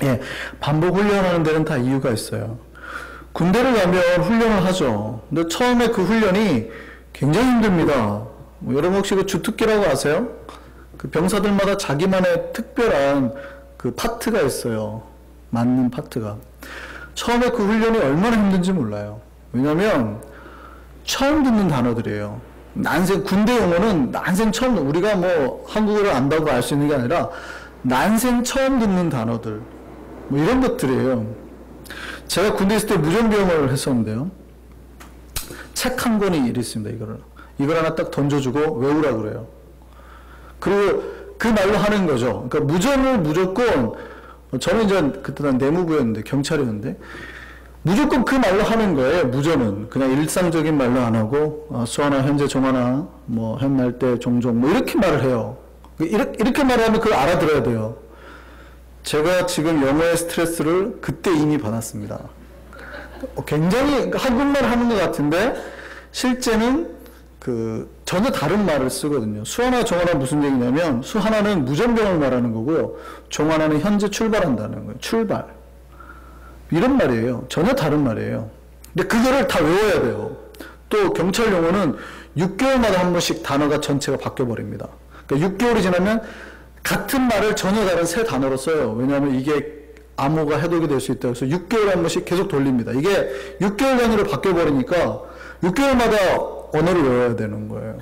예, 반복 훈련하는 데는 다 이유가 있어요. 군대를 가면 훈련을 하죠. 근데 처음에 그 훈련이 굉장히 힘듭니다. 뭐 여러분 혹시 그 주특기라고 아세요? 그 병사들마다 자기만의 특별한 그 파트가 있어요. 맞는 파트가. 처음에 그 훈련이 얼마나 힘든지 몰라요. 왜냐면 처음 듣는 단어들이에요. 난생, 군대 용어는 난생 처음, 우리가 뭐 한국어를 안다고 알 수 있는 게 아니라 난생 처음 듣는 단어들. 뭐 이런 것들이에요. 제가 군대 있을 때 무전병을 했었는데요. 책 한 권이 있습니다. 이걸 하나 딱 던져주고 외우라 그래요. 그리고 그 말로 하는 거죠. 그러니까 무전을 무조건, 저는 이제 그때 난 내무부였는데, 경찰이었는데, 무조건 그 말로 하는 거예요. 무전은 그냥 일상적인 말로 안 하고 수하나 현재 종하나 뭐 현날 때 종종 뭐 이렇게 말을 해요. 이렇게 말하면 그걸 알아들어야 돼요. 제가 지금 영어의 스트레스를 그때 이미 받았습니다. 굉장히 한국말 하는 것 같은데 실제는 전혀 다른 말을 쓰거든요. 수하나 종하나 무슨 얘기냐면 수하나는 무전병을 말하는 거고요. 종하나는 현재 출발한다는 거예요. 출발. 이런 말이에요. 전혀 다른 말이에요. 근데 그거를 다 외워야 돼요. 또 경찰 용어는 6개월마다 한 번씩 단어가 전체가 바뀌어버립니다. 그러니까 6개월이 지나면 같은 말을 전혀 다른 새 단어로 써요. 왜냐하면 이게 암호가 해독이 될 수 있다. 그래서 6개월에 한 번씩 계속 돌립니다. 이게 6개월 단위로 바뀌어버리니까 6개월마다 언어를 외워야 되는 거예요.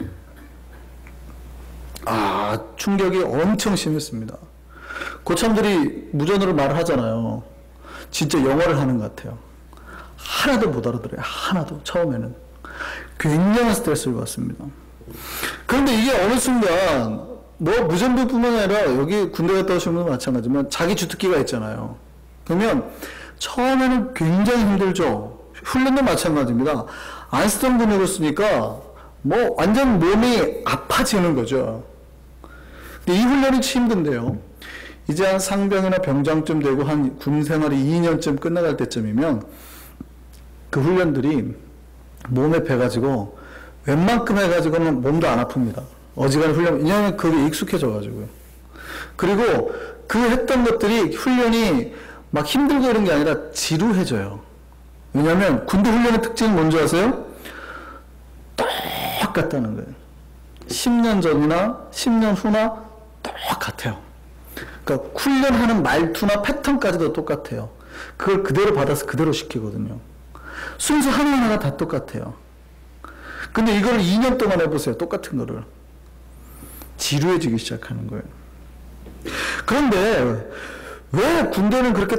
충격이 엄청 심했습니다. 고참들이 무전으로 말을 하잖아요. 진짜 영어를 하는 것 같아요. 하나도 못 알아들어요. 하나도. 처음에는. 굉장한 스트레스를 받습니다. 그런데 이게 어느 순간 뭐 무전병뿐만 아니라 여기 군대 갔다 오신 분도 마찬가지지만 자기 주특기가 있잖아요. 그러면 처음에는 굉장히 힘들죠. 훈련도 마찬가지입니다. 안 쓰던 근육을 쓰니까 뭐 완전 몸이 아파지는 거죠. 근데 이 훈련이 힘든데요. 이제 한 상병이나 병장쯤 되고 한 군 생활이 2년쯤 끝나갈 때쯤이면 그 훈련들이 몸에 배가지고 웬만큼 해가지고는 몸도 안 아픕니다. 어지간한 훈련, 왜냐하면 그게 익숙해져가지고요. 그리고 그 했던 것들이 훈련이 막 힘들고 이런 게 아니라 지루해져요. 왜냐하면 군대 훈련의 특징은 뭔지 아세요? 똑같다는 거예요. 10년 전이나 10년 후나 똑같아요. 그러니까 훈련하는 말투나 패턴까지도 똑같아요. 그걸 그대로 받아서 그대로 시키거든요. 순서 하나하나가 다 똑같아요. 근데 이걸 2년 동안 해보세요. 똑같은 거를. 지루해지기 시작하는 거예요. 그런데 왜 군대는 그렇게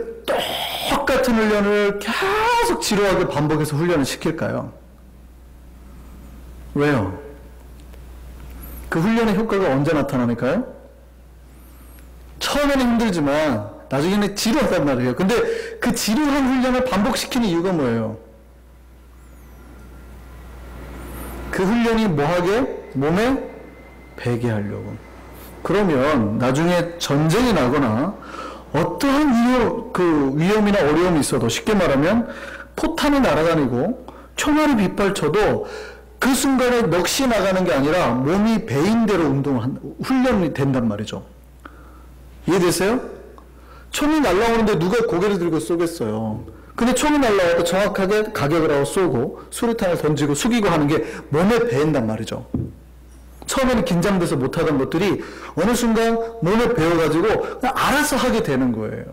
똑같은 훈련을 계속 지루하게 반복해서 훈련을 시킬까요? 왜요? 그 훈련의 효과가 언제 나타나니까요? 처음에는 힘들지만 나중에는 지루하단 말이에요. 근데 그 지루한 훈련을 반복시키는 이유가 뭐예요? 그 훈련이 뭐하게? 몸에 배게 하려고. 그러면 나중에 전쟁이 나거나 어떠한 위험이나 어려움이 있어도 쉽게 말하면 포탄이 날아다니고 총알이 빗발쳐도 그 순간에 넋이 나가는 게 아니라 몸이 배인 대로 훈련이 된단 말이죠. 이해되세요? 총이 날아오는데 누가 고개를 들고 쏘겠어요. 근데 총이 날아와도 정확하게 가격을 하고 쏘고 수류탄을 던지고 숙이고 하는 게 몸에 배인단 말이죠. 처음에는 긴장돼서 못하던 것들이 어느 순간 몸에 배워가지고 그냥 알아서 하게 되는 거예요.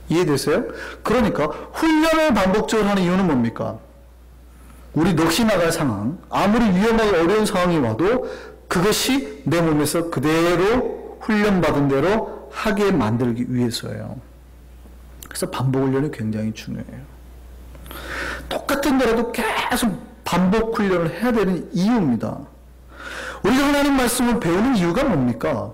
이해되세요? 그러니까 훈련을 반복적으로 하는 이유는 뭡니까? 우리 넋이 나갈 상황, 아무리 위험하고 어려운 상황이 와도 그것이 내 몸에서 그대로 훈련받은 대로 하게 만들기 위해서예요. 그래서 반복 훈련이 굉장히 중요해요. 똑같은 거라도 계속 반복 훈련을 해야 되는 이유입니다. 우리가 하나님 말씀을 배우는 이유가 뭡니까?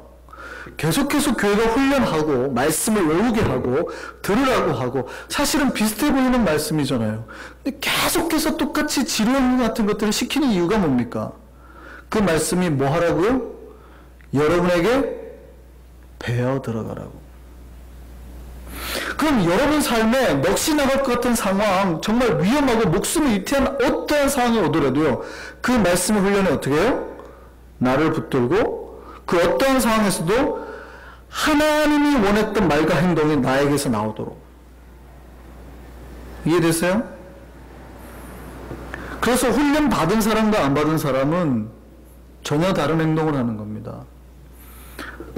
계속해서 교회가 훈련하고 말씀을 외우게 하고 들으라고 하고 사실은 비슷해 보이는 말씀이잖아요. 근데 계속해서 똑같이 지루한 같은 것들을 시키는 이유가 뭡니까? 그 말씀이 뭐 하라고요? 여러분에게 배어 들어가라고. 그럼 여러분 삶에 넋이 나갈 것 같은 상황, 정말 위험하고 목숨을 위태한 어떠한 상황이 오더라도요, 그 말씀의 훈련을 어떻게 해요? 나를 붙들고 그 어떠한 상황에서도 하나님이 원했던 말과 행동이 나에게서 나오도록. 이해되세요? 그래서 훈련 받은 사람과 안 받은 사람은 전혀 다른 행동을 하는 겁니다.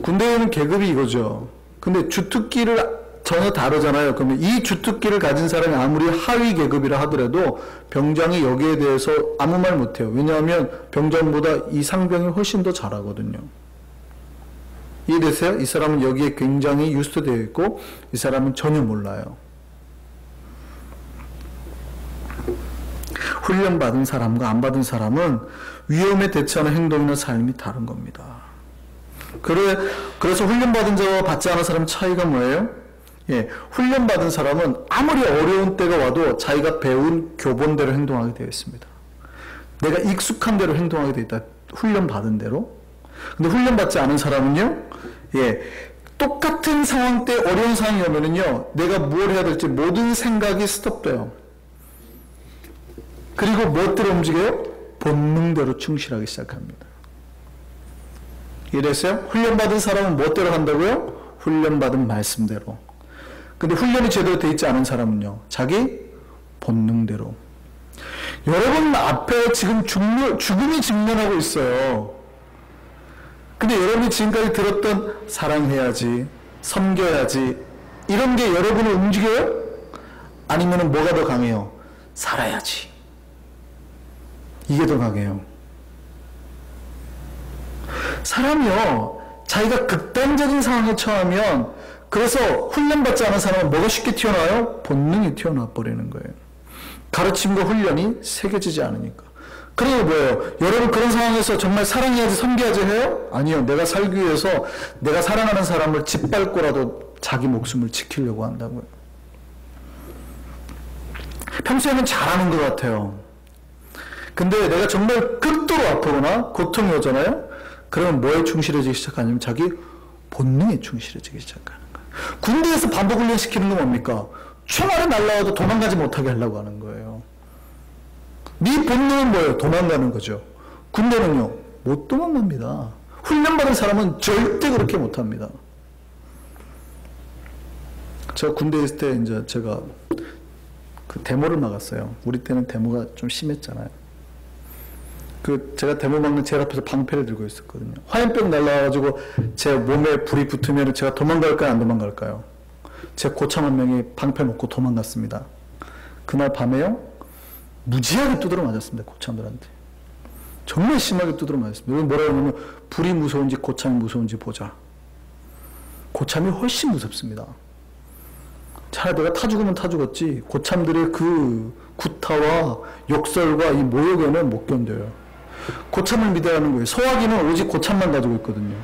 군대에는 계급이 이거죠. 근데 주특기를 전혀 다르잖아요. 그러면 이 주특기를 가진 사람이 아무리 하위 계급이라 하더라도 병장이 여기에 대해서 아무 말 못해요. 왜냐하면 병장보다 이 상병이 훨씬 더 잘하거든요. 이해되세요? 이 사람은 여기에 굉장히 유스트되어 있고 이 사람은 전혀 몰라요. 훈련받은 사람과 안 받은 사람은 위험에 대처하는 행동이나 삶이 다른 겁니다. 그래서 훈련받은 자와 받지 않은 사람 차이가 뭐예요? 예, 훈련받은 사람은 아무리 어려운 때가 와도 자기가 배운 교본대로 행동하게 되어 있습니다. 내가 익숙한 대로 행동하게 되어 있다. 훈련받은 대로. 근데 훈련받지 않은 사람은요, 예, 똑같은 상황 때 어려운 상황이 오면은요, 내가 뭘 해야 될지 모든 생각이 스톱돼요. 그리고 무엇대로 움직여요? 본능대로 충실하기 시작합니다. 이해됐어요? 훈련받은 사람은 무엇대로 한다고요? 훈련받은 말씀대로. 근데 훈련이 제대로 되어 있지 않은 사람은요, 자기 본능대로. 여러분 앞에 지금 죽음이 직면하고 있어요. 근데 여러분이 지금까지 들었던 사랑해야지, 섬겨야지, 이런 게 여러분을 움직여요? 아니면 뭐가 더 강해요? 살아야지. 이게 더 강해요. 사람이요, 자기가 극단적인 상황에 처하면, 그래서 훈련받지 않은 사람은 뭐가 쉽게 튀어나와요? 본능이 튀어나와 버리는 거예요. 가르침과 훈련이 새겨지지 않으니까. 그리고 뭐예요? 여러분 그런 상황에서 정말 사랑해야지, 섬겨야지 해요? 아니요. 내가 살기 위해서 내가 사랑하는 사람을 짓밟고라도 자기 목숨을 지키려고 한다고요. 평소에는 잘하는 것 같아요. 근데 내가 정말 극도로 아프거나 고통이 오잖아요? 그러면 뭐에 충실해지기 시작하냐면 자기 본능에 충실해지기 시작하는 거예요. 군대에서 반복훈련 시키는 건 뭡니까? 총알이 날라와도 도망가지 못하게 하려고 하는 거예요. 네 본능은 뭐예요? 도망가는 거죠. 군대는요, 못 도망갑니다. 훈련받은 사람은 절대 그렇게 못합니다. 저 군대에 있을 때 이제 제가 그 데모를 막았어요. 우리 때는 데모가 좀 심했잖아요. 제가 데모 막는 제일 앞에서 방패를 들고 있었거든요. 화염병 날라와가지고 제 몸에 불이 붙으면 제가 도망갈까요? 안 도망갈까요? 제 고참 한 명이 방패 놓고 도망갔습니다. 그날 밤에요, 무지하게 두드러 맞았습니다. 고참들한테. 정말 심하게 두드러 맞았습니다. 여기 뭐라고 하냐면, 불이 무서운지 고참이 무서운지 보자. 고참이 훨씬 무섭습니다. 차라리 내가 타 죽으면 타 죽었지, 고참들의 그 구타와 욕설과 이 모욕에는 못 견뎌요. 고참을 믿으라는 거예요. 소화기는 오직 고참만 가지고 있거든요.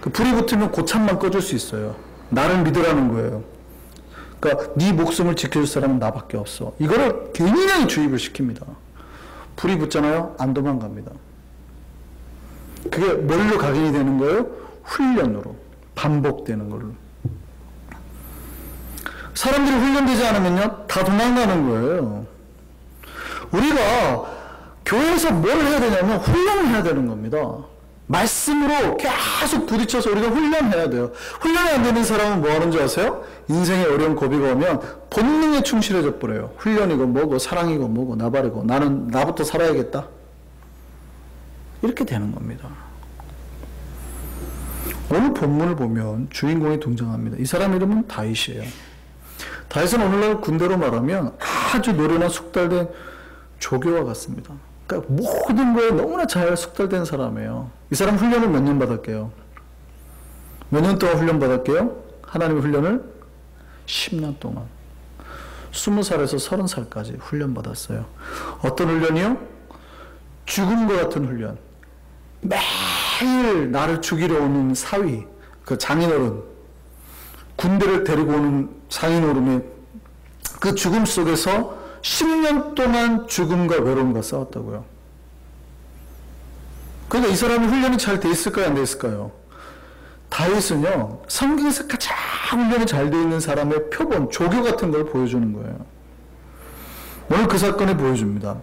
그 불이 붙으면 고참만 꺼줄 수 있어요. 나를 믿으라는 거예요. 그러니까 네 목숨을 지켜줄 사람은 나밖에 없어. 이거를 굉장히 주입을 시킵니다. 불이 붙잖아요? 안 도망갑니다. 그게 뭘로 각인이 되는 거예요? 훈련으로. 반복되는 걸로. 사람들이 훈련되지 않으면요, 다 도망가는 거예요. 우리가 교회에서 뭘 해야 되냐면 훈련을 해야 되는 겁니다. 말씀으로 계속 부딪혀서 우리가 훈련해야 돼요. 훈련이 안 되는 사람은 뭐 하는 줄 아세요? 인생에 어려운 고비가 오면 본능에 충실해져 버려요. 훈련이고 뭐고 사랑이고 뭐고 나발이고 나는 나부터 살아야겠다. 이렇게 되는 겁니다. 오늘 본문을 보면 주인공이 등장합니다. 이 사람 이름은 다윗이에요. 다윗은 오늘날 군대로 말하면 아주 노련한 숙달된 조교와 같습니다. 그러니까 모든 거에 너무나 잘 숙달된 사람이에요. 이 사람 훈련을 몇 년 받았게요? 몇 년 동안 훈련 받았게요? 하나님의 훈련을 10년 동안. 20살에서 30살까지 훈련 받았어요. 어떤 훈련이요? 죽음과 같은 훈련. 매일 나를 죽이려 오는 사위, 그 장인어른, 군대를 데리고 오는 장인어른이 그 죽음 속에서 10년 동안 죽음과 외로움과 싸웠다고요. 그러니까 이 사람이 훈련이 잘 돼 있을까요? 안 돼 있을까요? 다윗은요, 성경에서 가장 훈련이 잘 돼 있는 사람의 표본, 조교 같은 걸 보여주는 거예요. 오늘 그 사건을 보여줍니다.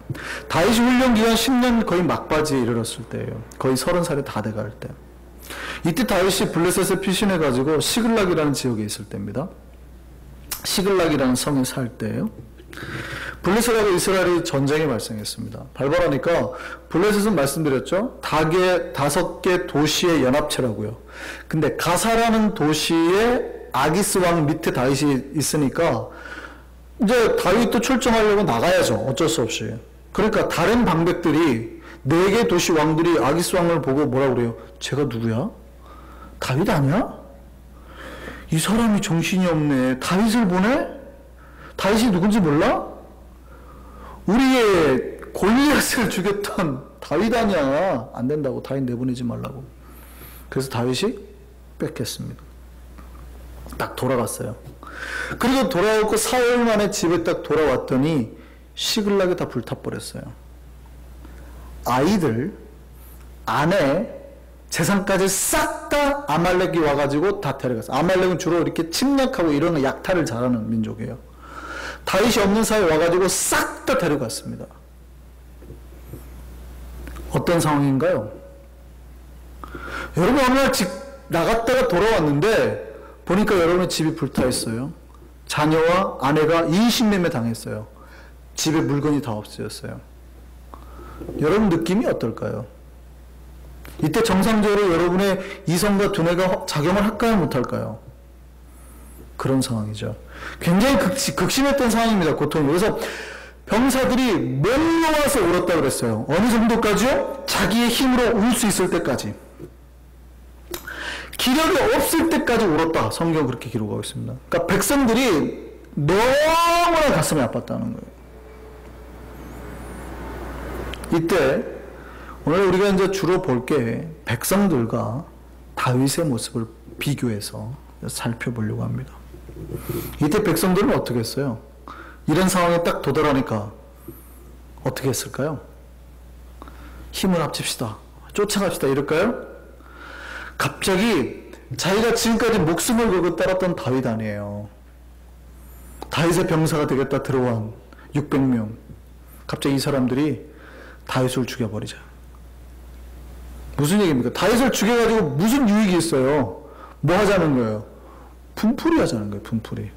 다윗이 훈련 기간 10년 거의 막바지에 이르렀을 때예요. 거의 30살이 다 돼갈 때. 이때 다윗이 블레셋에 피신해가지고 시글락이라는 지역에 있을 때입니다. 시글락이라는 성에 살 때예요. 블레셋하고 이스라엘이 전쟁이 발생했습니다. 발발하니까 블레셋은 말씀드렸죠. 5개 도시의 연합체라고요. 근데 가사라는 도시에 아기스 왕 밑에 다윗이 있으니까 이제 다윗도 출정하려고 나가야죠. 어쩔 수 없이. 그러니까 다른 방백들이 4개 도시 왕들이 아기스 왕을 보고 뭐라 그래요? 쟤가 누구야? 다윗 아니야? 이 사람이 정신이 없네. 다윗을 보내? 다윗이 누군지 몰라? 우리의 골리앗을 죽였던 다윗 아니야. 안 된다고. 다윗 내보내지 말라고. 그래서 다윗이 뺏겼습니다. 딱 돌아갔어요. 그리고 돌아오고 4일 만에 집에 딱 돌아왔더니 시글락이 다 불타버렸어요. 아이들, 아내, 재산까지 싹 다 아말렉이 와가지고 다 데려갔어요. 아말렉은 주로 이렇게 침략하고 이런 약탈을 잘하는 민족이에요. 다윗이 없는 사이에 와가지고 싹 다 데려갔습니다. 어떤 상황인가요? 여러분 어느 날 집 나갔다가 돌아왔는데 보니까 여러분의 집이 불타 있어요. 자녀와 아내가 인신매매 당했어요. 집에 물건이 다 없어졌어요. 여러분 느낌이 어떨까요? 이때 정상적으로 여러분의 이성과 두뇌가 작용을 할까요? 못할까요? 그런 상황이죠. 굉장히 극심했던 상황입니다. 고통이. 그래서 병사들이 몰려와서 울었다고 그랬어요. 어느 정도까지요? 자기의 힘으로 울 수 있을 때까지. 기력이 없을 때까지 울었다. 성경은 그렇게 기록하고 있습니다. 그러니까 백성들이 너무나 가슴이 아팠다는 거예요. 이때 오늘 우리가 이제 주로 볼 게 백성들과 다윗의 모습을 비교해서 살펴보려고 합니다. 이때 백성들은 어떻게 했어요? 이런 상황에 딱 도달하니까 어떻게 했을까요? 힘을 합칩시다. 쫓아갑시다. 이럴까요? 갑자기 자기가 지금까지 목숨을 걸고 따랐던 다윗 아니에요. 다윗의 병사가 되겠다 들어온 600명. 갑자기 이 사람들이 다윗을 죽여버리자. 무슨 얘기입니까? 다윗을 죽여가지고 무슨 유익이 있어요? 뭐 하자는 거예요? 분풀이 하자는 거예요. 분풀이.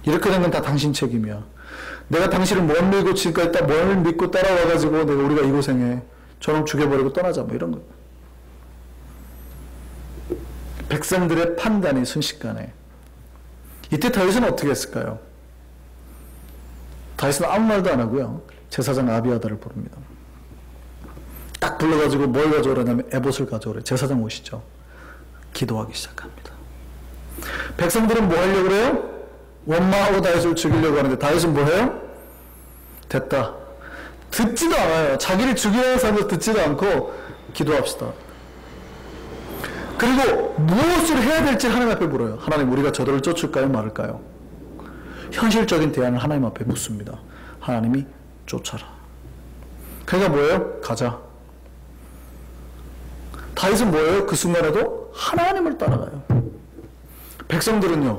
이렇게 된 건 다 당신 책임이야. 내가 당신을 못 밀고 지금까지 딱 뭘 믿고 따라와가지고 내가 우리가 이 고생해. 저놈 죽여버리고 떠나자. 뭐 이런 거. 백성들의 판단이 순식간에. 이때 다윗은 어떻게 했을까요? 다윗은 아무 말도 안 하고요. 제사장 아비아다를 부릅니다. 딱 불러가지고 뭘 가져오라냐면 에봇을 가져오래. 제사장 오시죠. 기도하기 시작합니다. 백성들은 뭐 하려고 그래요? 원망하고 다윗을 죽이려고 하는데 다윗은 뭐 해요? 됐다. 듣지도 않아요. 자기를 죽이려는 사람도 듣지도 않고 기도합시다. 그리고 무엇을 해야 될지 하나님 앞에 물어요. 하나님 우리가 저들을 쫓을까요? 말을까요? 현실적인 대안을 하나님 앞에 묻습니다. 하나님이 쫓아라. 그러니까 뭐예요? 가자. 다윗은 뭐예요? 그 순간에도 하나님을 따라가요. 백성들은요,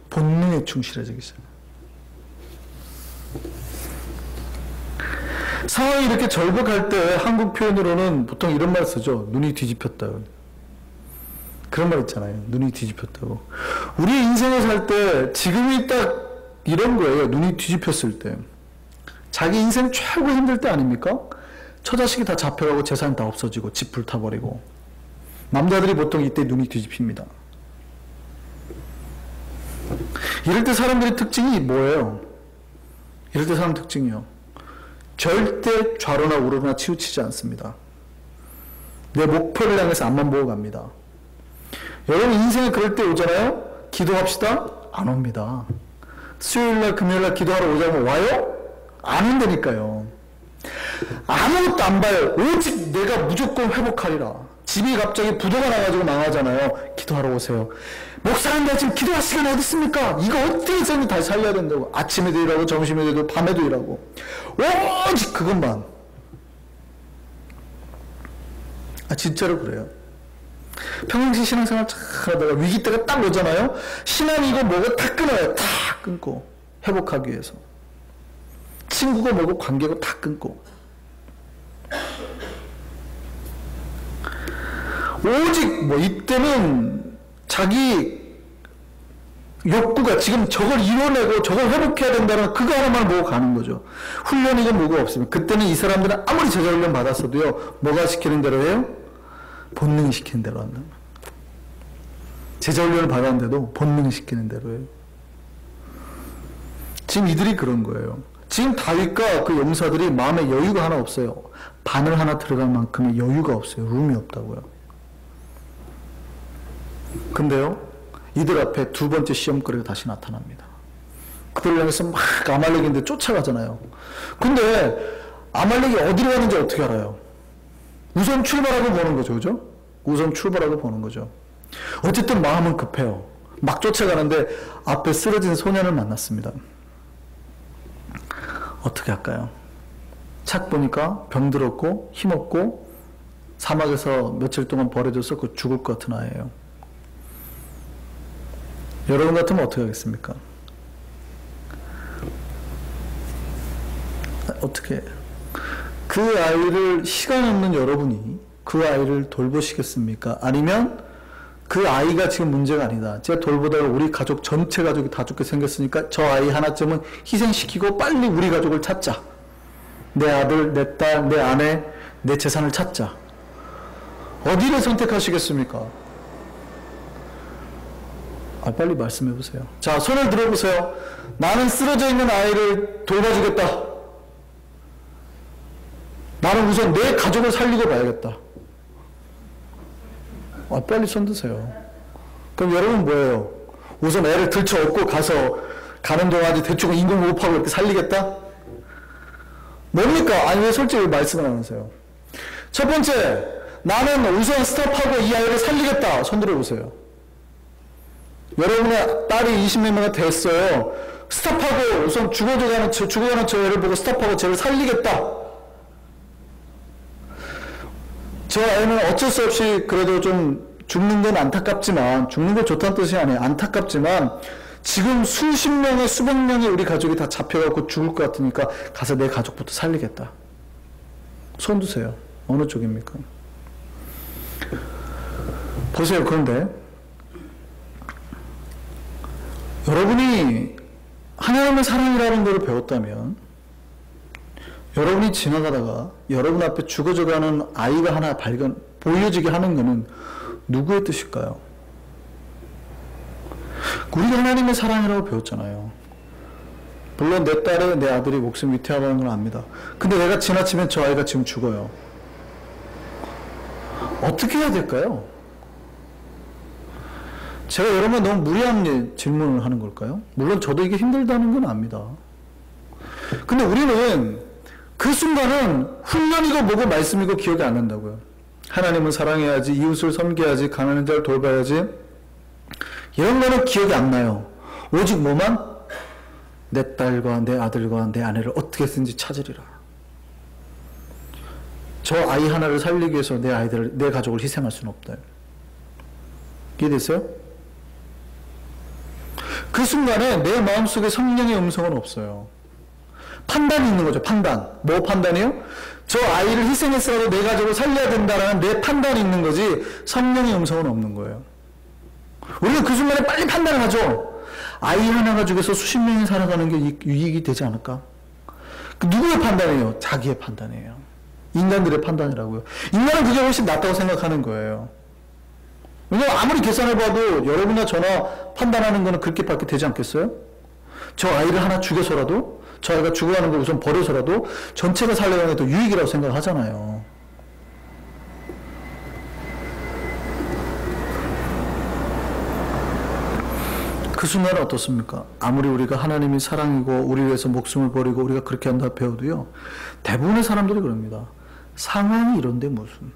본능에 충실해지기 시작해요. 상황이 이렇게 절벽할 때 한국 표현으로는 보통 이런 말 쓰죠. 눈이 뒤집혔다. 그런 말 있잖아요. 눈이 뒤집혔다고. 우리 인생을 살 때 지금이 딱 이런 거예요. 눈이 뒤집혔을 때. 자기 인생 최고 힘들 때 아닙니까? 처자식이 다 잡혀가고 재산 다 없어지고 집 불타버리고. 남자들이 보통 이때 눈이 뒤집힙니다. 이럴 때 사람들의 특징이 뭐예요? 이럴 때 사람 특징이요. 절대 좌로나 우로나 치우치지 않습니다. 내 목표를 향해서 앞만 보고 갑니다. 여러분 인생에 그럴 때 오잖아요? 기도합시다? 안 옵니다. 수요일날 금요일날 기도하러 오자면 와요? 안 온다니까요. 아무것도 안 봐요. 오직 내가 무조건 회복하리라. 집이 갑자기 부도가 나가지고 망하잖아요. 기도하러 오세요. 목사님 나 지금 기도할 시간이 어디 있습니까? 이거 어떻게 해서는 다시 살려야 된다고. 아침에도 일하고 점심에도 일하고 밤에도 일하고 오직 그것만. 진짜로 그래요. 평상시 신앙생활 잘 하다가 위기 때가 딱 오잖아요. 신앙이고 뭐고 다 끊어요. 다 끊고 회복하기 위해서. 친구고 뭐고 관계고 다 끊고. 오직 뭐 이때는 자기 욕구가 지금 저걸 이뤄내고 저걸 회복해야 된다는 그거 하나만 보고 가는 거죠. 훈련이고 뭐가 없으면. 그때는 이 사람들은 아무리 제자 훈련 받았어도요, 뭐가 시키는 대로 해요? 본능이 시키는 대로 한다. 제자 훈련을 받았는데도 본능이 시키는 대로 해요. 지금 이들이 그런 거예요. 지금 다윗과 그 용사들이 마음에 여유가 하나 없어요. 바늘 하나 들어갈 만큼의 여유가 없어요. 룸이 없다고요. 근데요, 이들 앞에 두 번째 시험거리가 다시 나타납니다. 그들을 향해서 막 아말렉인데 쫓아가잖아요. 근데 아말렉이 어디로 가는지 어떻게 알아요? 우선 출발하고 보는 거죠. 그죠? 우선 출발하고 보는 거죠. 어쨌든 마음은 급해요. 막 쫓아가는데 앞에 쓰러진 소년을 만났습니다. 어떻게 할까요? 착 보니까 병들었고 힘없고 사막에서 며칠 동안 버려져서 그 죽을 것 같은 아이예요. 여러분 같으면 어떻게 하겠습니까? 어떻게 그 아이를 시간 없는 여러분이 그 아이를 돌보시겠습니까? 아니면 그 아이가 지금 문제가 아니다. 제가 돌보다가 우리 가족 전체 가족이 다 죽게 생겼으니까 저 아이 하나쯤은 희생시키고 빨리 우리 가족을 찾자. 내 아들, 내 딸, 내 아내, 내 재산을 찾자. 어디를 선택하시겠습니까? 빨리 말씀해 보세요. 자, 손을 들어보세요. 나는 쓰러져 있는 아이를 돌봐주겠다. 나는 우선 내 가족을 살리고 봐야겠다. 빨리 손 드세요. 그럼 여러분 뭐예요? 우선 애를 들쳐 업고 가서 가는 동안 대충 인공호흡하고 이렇게 살리겠다? 뭡니까? 아니 왜 솔직히 말씀을 안 하세요? 첫 번째, 나는 우선 스톱하고 이 아이를 살리겠다. 손 들어보세요. 여러분의 딸이 20명이 됐어요. 스톱하고 우선 죽어가는 저 애를 보고 스톱하고 쟤를 살리겠다. 저 아이는 어쩔 수 없이 그래도 좀 죽는 건 안타깝지만, 죽는 건 좋다는 뜻이 아니에요. 안타깝지만 지금 수십 명의 수백 명의 우리 가족이 다 잡혀갖고 죽을 것 같으니까 가서 내 가족부터 살리겠다. 손 드세요. 어느 쪽입니까? 보세요. 그런데 여러분이 하나님의 사랑이라는 것을 배웠다면 여러분이 지나가다가 여러분 앞에 죽어져가는 아이가 하나 보여지게 하는 것은 누구의 뜻일까요? 우리가 하나님의 사랑이라고 배웠잖아요. 물론 내 딸의 내 아들이 목숨 위태하다는 걸 압니다. 근데 내가 지나치면 저 아이가 지금 죽어요. 어떻게 해야 될까요? 제가 여러분 너무 무리한 질문을 하는 걸까요? 물론 저도 이게 힘들다는 건 압니다. 근데 우리는 그 순간은 훈련이고 뭐고 말씀이고 기억이 안 난다고요. 하나님은 사랑해야지, 이웃을 섬겨야지, 가난한 자를 돌봐야지, 이런 거는 기억이 안 나요. 오직 뭐만? 내 딸과 내 아들과 내 아내를 어떻게 해서든지 찾으리라. 저 아이 하나를 살리기 위해서 내 가족을 희생할 수는 없다. 이해됐어요? 그 순간에 내 마음속에 성령의 음성은 없어요. 판단이 있는 거죠. 판단. 뭐 판단이요? 저 아이를 희생해서라도 내 가족을 살려야 된다라는 내 판단이 있는 거지 성령의 음성은 없는 거예요. 우리는 그 순간에 빨리 판단을 하죠. 아이 하나 가지고서 수십 명이 살아가는 게 유익이 되지 않을까? 그 누구의 판단이에요? 자기의 판단이에요. 인간들의 판단이라고요. 인간은 그게 훨씬 낫다고 생각하는 거예요. 왜냐면 아무리 계산해봐도 여러분이나 저나 판단하는 거는 그렇게밖에 되지 않겠어요? 저 아이를 하나 죽여서라도, 저 아이가 죽어가는 걸 우선 버려서라도 전체가 살려가는 게 더 유익이라고 생각하잖아요. 그 순간은 어떻습니까? 아무리 우리가 하나님이 사랑이고 우리 위해서 목숨을 버리고 우리가 그렇게 한다 배워도요, 대부분의 사람들이 그럽니다. 상황이 이런데 무슨.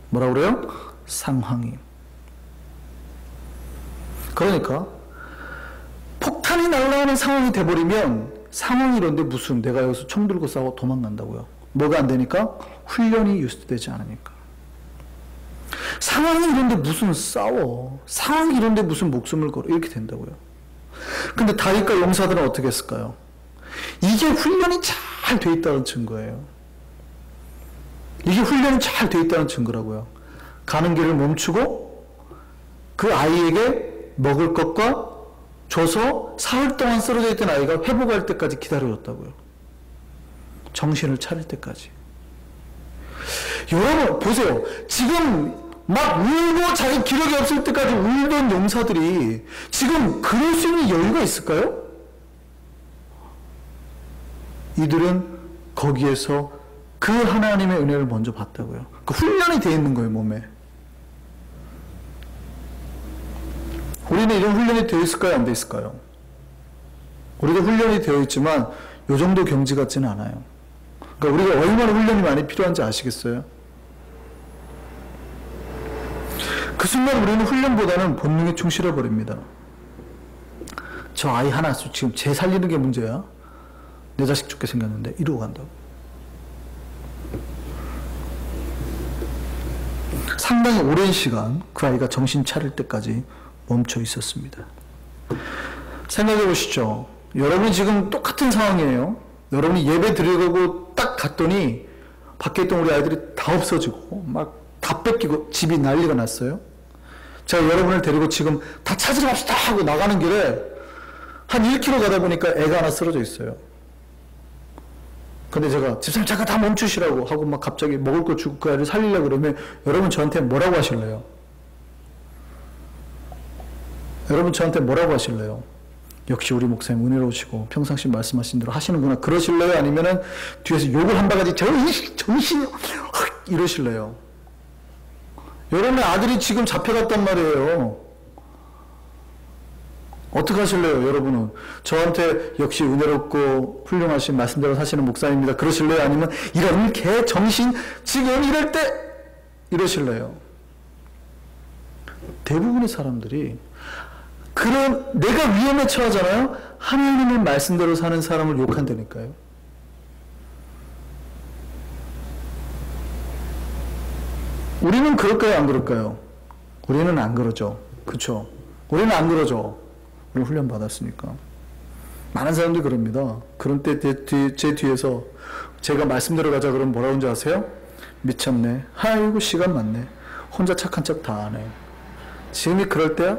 뭐라 그래요? 상황이. 그러니까 폭탄이 날아오는 상황이 돼버리면 상황이 이런데 무슨, 내가 여기서 총 들고 싸워 도망간다고요. 뭐가 안 되니까? 훈련이 유스되지 않으니까. 상황이 이런데 무슨 싸워. 상황이 이런데 무슨 목숨을 걸어. 이렇게 된다고요. 근데 다윗과 용사들은 어떻게 했을까요? 이게 훈련이 잘 돼 있다는 증거예요. 이게 훈련이 잘 돼 있다는 증거라고요. 가는 길을 멈추고 그 아이에게 먹을 것과 줘서 사흘 동안 쓰러져 있던 아이가 회복할 때까지 기다려줬다고요. 정신을 차릴 때까지. 여러분 보세요. 지금 막 울고 자기 기력이 없을 때까지 울던 용사들이 지금 그럴 수 있는 여유가 있을까요? 이들은 거기에서 그 하나님의 은혜를 먼저 받다고요. 그 훈련이 되어 있는 거예요, 몸에. 우리는 이런 훈련이 되어 있을까요? 안 되어 있을까요? 우리도 훈련이 되어 있지만 이 정도 경지 같지는 않아요. 그러니까 우리가 얼마나 훈련이 많이 필요한지 아시겠어요? 그 순간 우리는 훈련보다는 본능에 충실해 버립니다. 저 아이 하나 지금 쟤 살리는 게 문제야. 내 자식 죽게 생겼는데 이러고 간다고. 상당히 오랜 시간 그 아이가 정신 차릴 때까지 멈춰 있었습니다. 생각해 보시죠. 여러분이 지금 똑같은 상황이에요. 여러분이 예배 드리려고 딱 갔더니 밖에 있던 우리 아이들이 다 없어지고 막 다 뺏기고 집이 난리가 났어요. 제가 여러분을 데리고 지금 다 찾으러 갑시다 하고 나가는 길에 한 1km 가다 보니까 애가 하나 쓰러져 있어요. 근데 제가 집사님 잠깐 다 멈추시라고 하고 막 갑자기 먹을 거 주고 그 애를 살리려고 그러면 여러분 저한테 뭐라고 하실래요? 여러분 저한테 뭐라고 하실래요? 역시 우리 목사님 은혜로우시고 평상시 말씀하신 대로 하시는구나 그러실래요? 아니면은 뒤에서 욕을 한 바가지 정신이 이러실래요? 여러분의 아들이 지금 잡혀갔단 말이에요. 어떻게 하실래요, 여러분은? 저한테 역시 은혜롭고 훌륭하신 말씀대로 사시는 목사입니다. 그러실래요? 아니면 이런 개 정신 지금 이럴 때 이러실래요? 대부분의 사람들이 그런 내가 위험에 처하잖아요. 하나님의 말씀대로 사는 사람을 욕한다니까요. 우리는 그럴까요? 안 그럴까요? 우리는 안 그러죠. 그렇죠? 우리는 안 그러죠. 우리 훈련 받았으니까. 많은 사람들이 그럽니다. 그런 때 제 뒤에서 제가 말씀대로 가자 그러면 뭐라고 하는지 아세요? 미쳤네. 아이고 시간 많네. 혼자 착한 척 다 하네. 지금이 그럴 때야?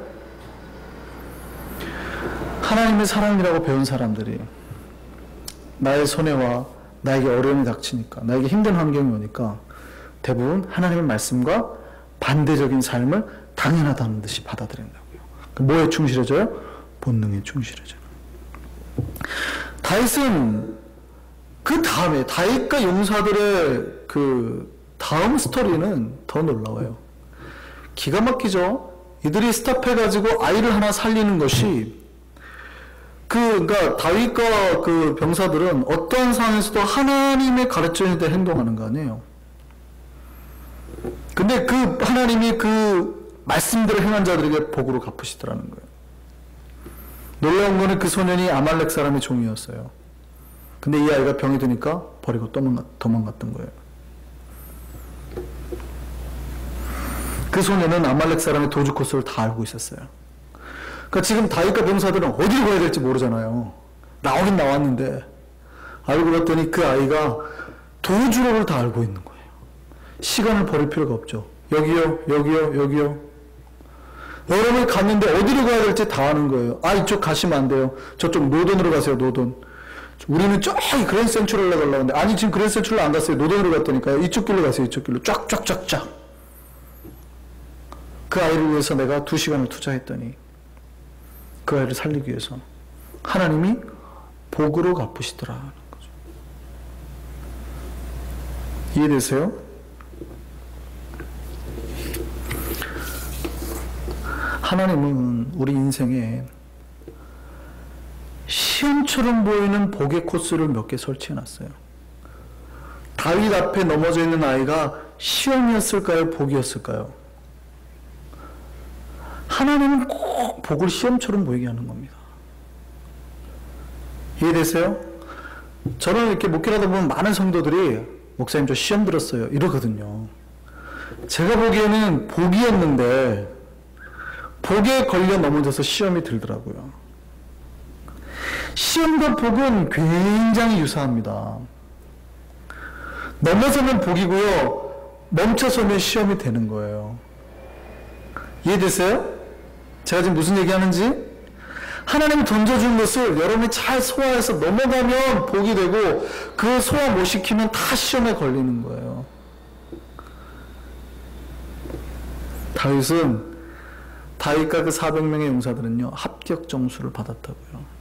하나님의 사랑이라고 배운 사람들이 나의 손해와 나에게 어려움이 닥치니까 나에게 힘든 환경이 오니까 대부분 하나님의 말씀과 반대적인 삶을 당연하다는 듯이 받아들인다고요. 뭐에 충실해져요? 본능에 충실해져요. 다윗은 그 다음에 다윗과 용사들의 그 다음 스토리는 더 놀라워요. 기가 막히죠. 이들이 스탑해가지고 아이를 하나 살리는 것이 그러니까 다윗과 그 병사들은 어떠한 상황에서도 하나님의 가르침에 대해 행동하는 거 아니에요. 근데 그 하나님이 그 말씀대로 행한 자들에게 복으로 갚으시더라는 거예요. 놀라운 거는 그 소년이 아말렉 사람의 종이었어요. 근데 이 아이가 병이 드니까 버리고 도망갔던 거예요. 그 소년은 아말렉 사람의 도주 코스를 다 알고 있었어요. 그러니까 지금 다윗과 병사들은 어디로 가야 될지 모르잖아요. 나오긴 나왔는데 알고 봤더니 그 아이가 도주로를 다 알고 있는 거예요. 시간을 버릴 필요가 없죠. 여기요, 여기요, 여기요. 여러분이 갔는데 어디로 가야 될지 다 아는 거예요. 아, 이쪽 가시면 안 돼요. 저쪽 노던으로 가세요, 노던. 우리는 저기 그랜드 센츄럴로 가려고 하는데, 아니, 지금 그랜드 센츄럴 안 갔어요. 노던으로 갔다니까요. 이쪽 길로 가세요, 이쪽 길로. 쫙쫙쫙쫙. 그 아이를 위해서 내가 2시간을 투자했더니, 그 아이를 살리기 위해서 하나님이 복으로 갚으시더라는 거죠. 이해되세요? 하나님은 우리 인생에 시험처럼 보이는 복의 코스를 몇 개 설치해놨어요. 다윗 앞에 넘어져 있는 아이가 시험이었을까요? 복이었을까요? 하나님은 꼭 복을 시험처럼 보이게 하는 겁니다. 이해되세요? 저는 이렇게 목회하다 보면 많은 성도들이 목사님 저 시험 들었어요 이러거든요. 제가 보기에는 복이었는데 복에 걸려 넘어져서 시험이 들더라고요. 시험과 복은 굉장히 유사합니다. 넘어서면 복이고요. 멈춰서면 시험이 되는 거예요. 이해되세요? 제가 지금 무슨 얘기하는지? 하나님이 던져준 것을 여러분이 잘 소화해서 넘어가면 복이 되고, 그 소화 못 시키면 다 시험에 걸리는 거예요. 다윗과 그 400명의 용사들은요, 합격 점수를 받았다고요.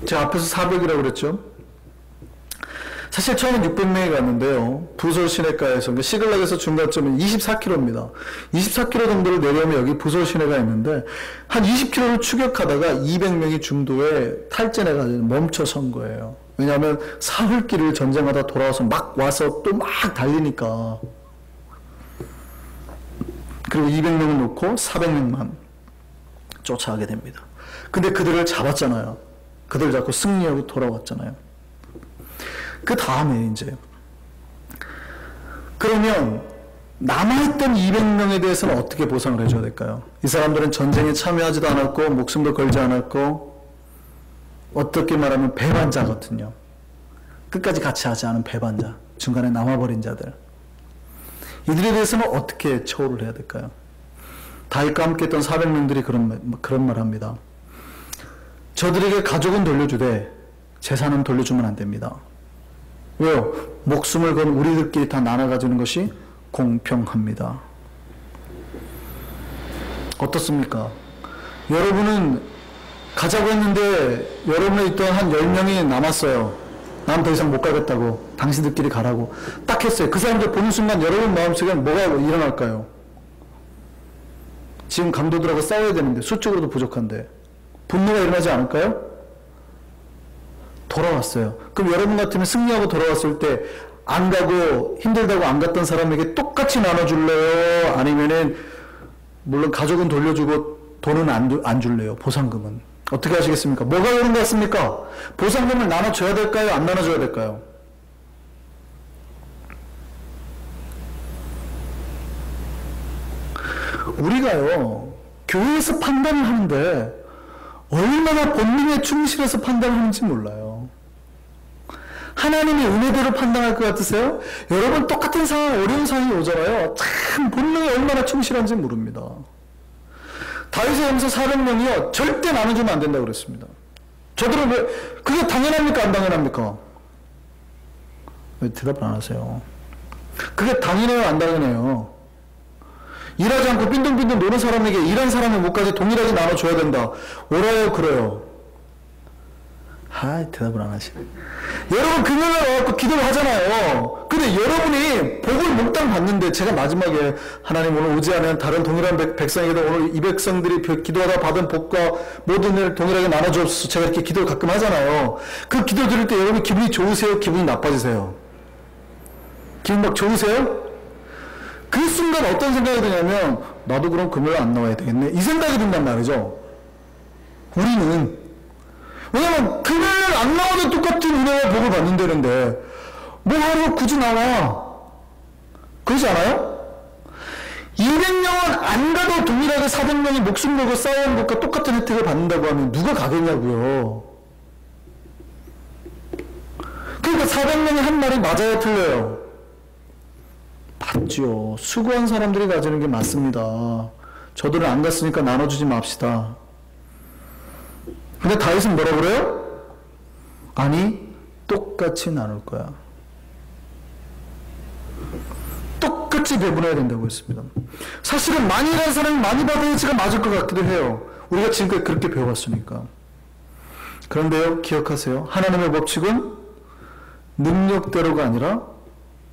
제가 앞에서 400이라고 그랬죠? 사실 처음엔 600명이 갔는데요, 부솔 시내가에서, 시글락에서 중간점은 24km입니다. 24km 정도를 내려오면 여기 부솔 시내가 있는데, 한 20km를 추격하다가 200명이 중도에 탈진해가지고 멈춰선 거예요. 왜냐하면 사흘길을 전쟁하다 돌아와서 막 와서 또 막 달리니까. 그리고 200명을 놓고 400명만 쫓아가게 됩니다. 근데 그들을 잡았잖아요. 그들 잡고 승리하고 돌아왔잖아요. 그 다음에 이제, 그러면 남아있던 200명에 대해서는 어떻게 보상을 해줘야 될까요? 이 사람들은 전쟁에 참여하지도 않았고 목숨도 걸지 않았고, 어떻게 말하면 배반자거든요. 끝까지 같이 하지 않은 배반자, 중간에 남아버린 자들. 이들에 대해서는 어떻게 처우를 해야 될까요? 다윗과 함께 했던 400명들이 그런 말 합니다. 저들에게 가족은 돌려주되 재산은 돌려주면 안 됩니다. 왜요? 목숨을 건 우리들끼리 다 나눠가지는 것이 공평합니다. 어떻습니까? 여러분은 가자고 했는데 여러분에 있던 한 10명이 남았어요. 난 더 이상 못 가겠다고. 당신들끼리 가라고. 딱 했어요. 그 사람들 보는 순간 여러분 마음속에 뭐가 일어날까요? 지금 강도들하고 싸워야 되는데, 수적으로도 부족한데 분노가 일어나지 않을까요? 돌아왔어요. 그럼 여러분 같으면 승리하고 돌아왔을 때 안 가고 힘들다고 안 갔던 사람에게 똑같이 나눠줄래요? 아니면은 물론 가족은 돌려주고 돈은 안 줄래요? 보상금은. 어떻게 하시겠습니까? 뭐가 옳은 것 같습니까? 보상금을 나눠줘야 될까요? 안 나눠줘야 될까요? 우리가요, 교회에서 판단을 하는데 얼마나 본능에 충실해서 판단을 하는지 몰라요. 하나님이 은혜대로 판단할 것 같으세요? 여러분 똑같은 상황, 어려운 상황이 오잖아요. 참 본능에 얼마나 충실한지 모릅니다. 다윗의 용사 400명이요, 절대 나눠주면 안 된다고 그랬습니다. 저들은 왜, 그게 당연합니까? 안 당연합니까? 왜 대답을 안 하세요? 그게 당연해요? 안 당연해요? 일하지 않고 빈둥빈둥 노는 사람에게 일한 사람의 몫까지 동일하게 나눠줘야 된다. 옳아요? 그래요? 대답을 안 하시네. 여러분 금요일에 와서 기도를 하잖아요. 근데 여러분이 복을 몽땅 받는데, 제가 마지막에 하나님 오늘 오지 않은 다른 동일한 백성에게도 오늘 이 백성들이 기도하다 받은 복과 모든 일을 동일하게 나눠주옵소서, 제가 이렇게 기도를 가끔 하잖아요. 그 기도 드릴 때 여러분 기분이 좋으세요? 기분이 나빠지세요? 기분 막 좋으세요? 그 순간 어떤 생각이 드냐면, 나도 그럼 금요일 안 나와야 되겠네, 이 생각이 든단 말이죠. 우리는. 왜냐면 금요일 안 나와도 똑같은 은혜와 복을 받는다는데 뭐하러 굳이 나와? 그러지 않아요? 200명은 안 가도 동일하게 400명이 목숨 걸고 싸우는 것과 똑같은 혜택을 받는다고 하면 누가 가겠냐고요. 그러니까 400명이 한 말이 맞아요, 틀려요? 맞죠. 수고한 사람들이 가지는 게 맞습니다. 저들은 안 갔으니까 나눠주지 맙시다. 근데 다윗은 뭐라 그래요? 아니, 똑같이 나눌 거야. 똑같이 배분해야 된다고 했습니다. 사실은 많이 일하는 사람이 많이 받아야지가 맞을 것 같기도 해요. 우리가 지금까지 그렇게 배워왔으니까. 그런데요, 기억하세요. 하나님의 법칙은 능력대로가 아니라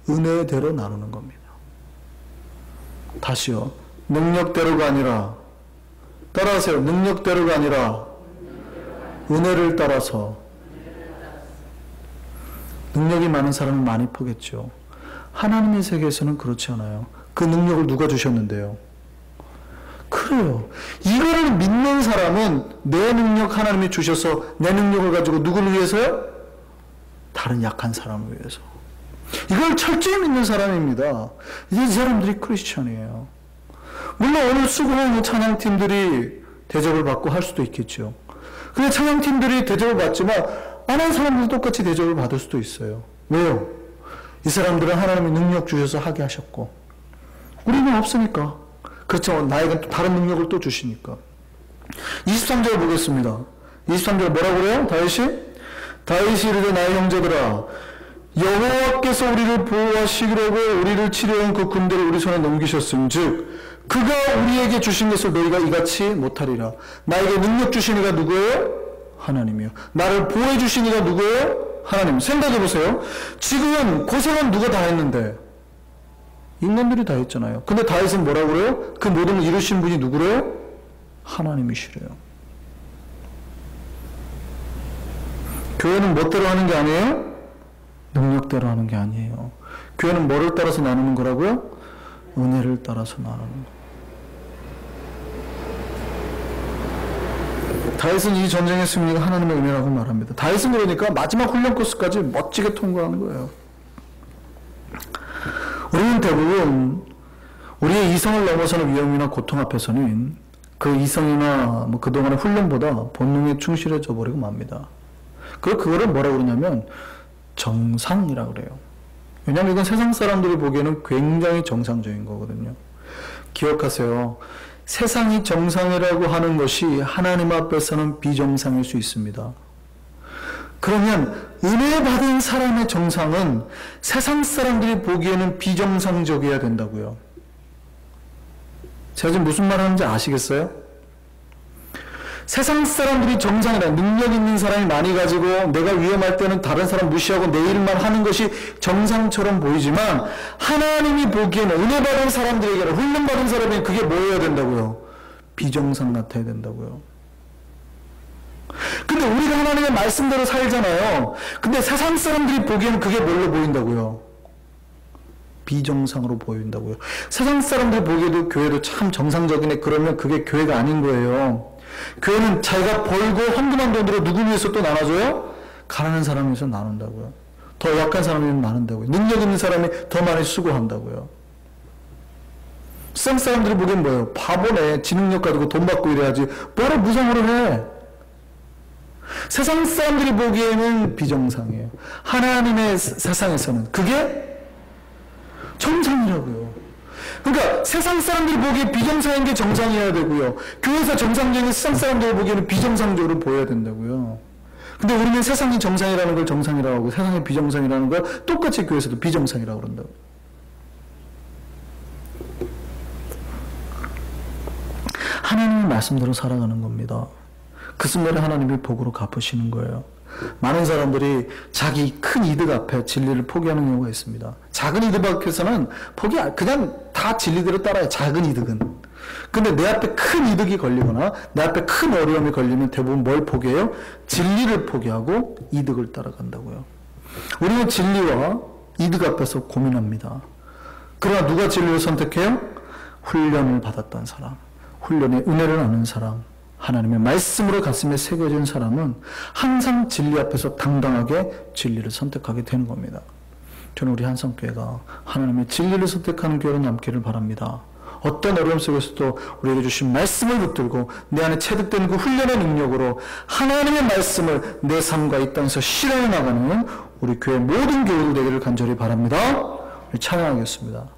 은혜대로 나누는 겁니다. 다시요. 능력대로가 아니라, 따라하세요. 능력대로가 아니라 은혜를 따라서. 능력이 많은 사람은 많이 포겠죠. 하나님의 세계에서는 그렇지 않아요. 그 능력을 누가 주셨는데요? 그래요. 이거를 믿는 사람은 내 능력 하나님이 주셔서 내 능력을 가지고 누구를 위해서요? 다른 약한 사람을 위해서. 이걸 철저히 믿는 사람입니다. 이 사람들이 크리스천이에요. 물론 오늘 수고하는 찬양팀들이 대접을 받고 할 수도 있겠죠. 근데 찬양팀들이 대접을 받지만 안 한 사람들도 똑같이 대접을 받을 수도 있어요. 왜요? 이 사람들은 하나님이 능력 주셔서 하게 하셨고 우리는 없으니까. 그렇죠. 나에게 또 다른 능력을 또 주시니까. 23절 보겠습니다. 23절 뭐라고 그래요? 다윗이 이르되 나의 형제들아 여호와께서 우리를 보호하시려고 우리를 치려온 그 군대를 우리 손에 넘기셨음즉 그가 우리에게 주신 것을 너희가 이같이 못하리라. 나에게 능력 주신 이가 누구예요? 하나님이요. 나를 보호해 주신 이가 누구예요? 하나님. 생각해 보세요. 지금은 고생은 누가 다 했는데? 인간들이 다 했잖아요. 근데 다윗은 뭐라고 그래요? 그 모든 걸 이루신 분이 누구래요? 하나님이시래요. 교회는 멋대로 하는 게 아니에요? 능력대로 하는 게 아니에요. 교회는 뭐를 따라서 나누는 거라고요? 은혜를 따라서 나누는 거. 다윗은 이 전쟁의 승리가 하나님의 은혜라고 말합니다. 다윗은 그러니까 마지막 훈련 코스까지 멋지게 통과한 거예요. 우리는 대부분 우리의 이성을 넘어서는 위험이나 고통 앞에서는 그 이성이나 그동안의 훈련보다 본능에 충실해져 버리고 맙니다. 그거를 뭐라고 그러냐면 정상이라고 그래요. 왜냐하면 이건 세상 사람들이 보기에는 굉장히 정상적인 거거든요. 기억하세요. 세상이 정상이라고 하는 것이 하나님 앞에서는 비정상일 수 있습니다. 그러면 은혜 받은 사람의 정상은 세상 사람들이 보기에는 비정상적이어야 된다고요. 제가 지금 무슨 말 하는지 아시겠어요? 세상 사람들이 정상이라 능력 있는 사람이 많이 가지고 내가 위험할 때는 다른 사람 무시하고 내 일만 하는 것이 정상처럼 보이지만 하나님이 보기에는 은혜 받은 사람들에게는 훈련 받은 사람이 그게 뭐여야 된다고요? 비정상 같아야 된다고요. 근데 우리가 하나님의 말씀대로 살잖아요. 근데 세상 사람들이 보기에는 그게 뭘로 보인다고요? 비정상으로 보인다고요. 세상 사람들이 보기에도 교회도 참 정상적이네. 그러면 그게 교회가 아닌 거예요. 교회는 자기가 벌고 헌금한 돈으로 누구 위해서 또 나눠줘요? 가난한 사람 위해서 나눈다고요. 더 약한 사람이 나눈다고요. 능력 있는 사람이 더 많이 수고한다고요. 세상 사람들이 보기엔 뭐예요? 바보네. 지능력 가지고 돈 받고 이래야지. 뭐라 무상으로 해? 세상 사람들이 보기에는 비정상이에요. 하나님의 세상에서는 그게 정상이라고요. 그러니까 세상 사람들이 보기에 비정상인 게 정상이어야 되고요. 교회에서 정상적인 세상 사람들이 보기에는 비정상적으로 보여야 된다고요. 근데 우리는 세상이 정상이라는 걸 정상이라고 하고 세상이 비정상이라는 걸 똑같이 교회에서도 비정상이라고 그런다고. 하나님의 말씀대로 살아가는 겁니다. 그 순간에 하나님이 복으로 갚으시는 거예요. 많은 사람들이 자기 큰 이득 앞에 진리를 포기하는 경우가 있습니다. 작은 이득 앞에서는 그냥 다 진리대로 따라요. 작은 이득은. 근데 내 앞에 큰 이득이 걸리거나 내 앞에 큰 어려움이 걸리면 대부분 뭘 포기해요? 진리를 포기하고 이득을 따라간다고요. 우리는 진리와 이득 앞에서 고민합니다. 그러나 누가 진리를 선택해요? 훈련을 받았던 사람, 훈련의 은혜를 아는 사람, 하나님의 말씀으로 가슴에 새겨진 사람은 항상 진리 앞에서 당당하게 진리를 선택하게 되는 겁니다. 저는 우리 한성교회가 하나님의 진리를 선택하는 교회로 남기를 바랍니다. 어떤 어려움 속에서도 우리에게 주신 말씀을 붙들고 내 안에 체득되는 그 훈련의 능력으로 하나님의 말씀을 내 삶과 이 땅에서 실현해 나가는 우리 교회 모든 교우들 되기를 간절히 바랍니다. 찬양하겠습니다.